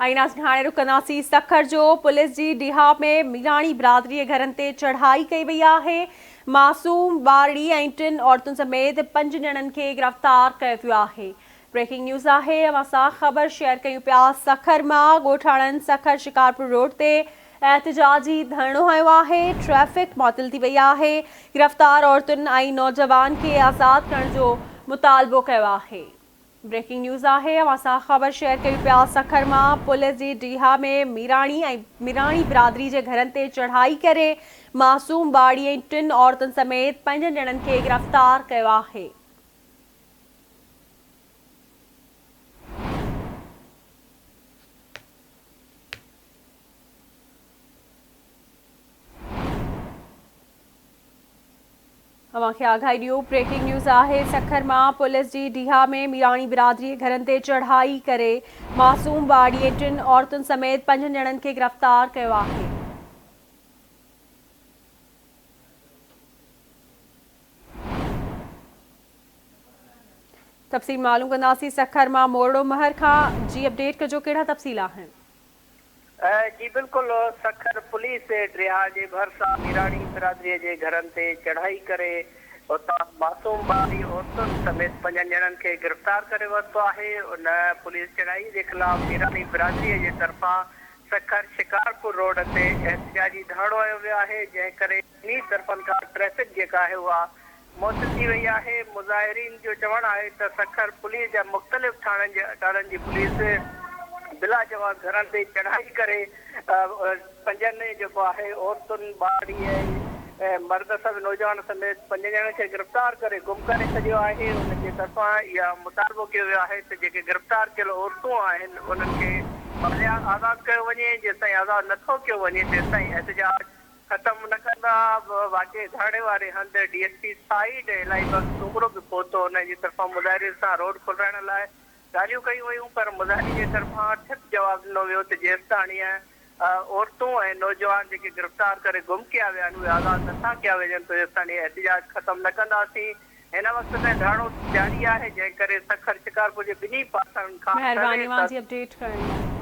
हाणे रुकंदासीं सखर जो। पुलिस जी डिहा में मीराणी बिरादरी घरनि ते चढ़ाई कई वई आहे। मासूम ॿारड़ी ऐं 3 औरतुनि समेत 5 ॼणनि खे गिरफ़्तार कयो वियो आहे। ब्रेकिंग न्यूज़ आहे, असां ख़बर शेयर कयूं पिया। सखर मां ॻोठाणनि सखर शिकारपुर रोड ते एहतिजाजी धरणो हयो आहे। ट्रैफिक मुअतल थी वई आहे। गिरफ़्तार औरतुनि ऐं नौजवान खे आज़ाद करण जो मुतालबो कयो आहे। ब्रेकिंग न्यूज़ आहे, असां ख़बर शेयर कयूं पिया। सखर मां पुलिस जी डिहा में मीराणी बिरादरी जे घरनि ते चढ़ाई करे मासूम ॿारड़ी ऐं 3 औरतुनि समेत 5 ॼणनि खे गिरफ़्तार कयो आहे। अवांखे आगाही ॾियो। ब्रेकिंग न्यूज़ आहे, सखर मां पुलिस जी डिहा में मीराणी बिरादरी घरनि ते चढ़ाई करे मासूम ॿारड़ी ऐं 3 औरतुनि समेत 5 ॼणनि खे गिरफ़्तार कयो आहे। तफ़सील मालूम कंदासीं सखर मां मोरड़ो महर खां। जी अपडेट कजो, कहिड़ा तफ़सील आहिनि? जी बिल्कुल, सखर पुलिस डिहा जे भरिसां मीराणी बिरादरीअ जे घरनि ते चढ़ाई करे उतां मासूम ॿारड़ी औरतुनि समेत 5 ॼणनि खे गिरफ़्तार करे वरितो आहे। उन पुलिस चढ़ाई जे ख़िलाफ़ मीराणी बिरादरीअ जे तरफ़ां सखर शिकारपुर रोड ते एहतिजाजी धरणो हयो वियो आहे, जंहिं करे ॿिन्ही तरफ़नि खां ट्रैफिक जेका आहे उहा मुअतल थी वई आहे। मुज़ाहिरीन जो चवणु आहे त सखर पुलिस जा मुख़्तलिफ़ थाणनि जी पुलिस बिला जवाब घरनि ते चढ़ाई करे 5 जेको आहे औरतुनि ॿारड़ी ऐं मर्द सभु नौजवान समेत 5 ॼणनि खे गिरफ़्तार करे गुम करे छॾियो आहे। उनजे तरफ़ां इहा मुतालबो कयो वियो आहे त जेके गिरफ़्तार थियल औरतूं आहिनि उन्हनि खे आज़ादु कयो वञे। जेसिताईं आज़ादु नथो कयो वञे तेसिताईं एहतिजाज ख़तमु न कंदा। वाक़ई धरणे वारे हंधि DSP साइड इलाही वक़्तु सूमरो बि पहुतो हुनजी तरफ़ां मुज़ाहिरीन सां रोड खोलाइण लाइ ॻाल्हियूं कयूं वयूं, पर मुज़ाहिरी जे तरफ़ां ठिक जवाबु ॾिनो वियो त जेसिताणी औरतूं ऐं नौजवान जेके गिरफ़्तार करे गुम कया विया आहिनि उहे आज़ादु नथा कया वञनि त जेसिताणी एहतिजाज ख़तमु न कंदासीं। हिन वक़्त में धरणो जारी आहे, जंहिं करे सखर शिकारपुर जे ॿिन्ही पासनि खां महिरबानी अपडेट करण।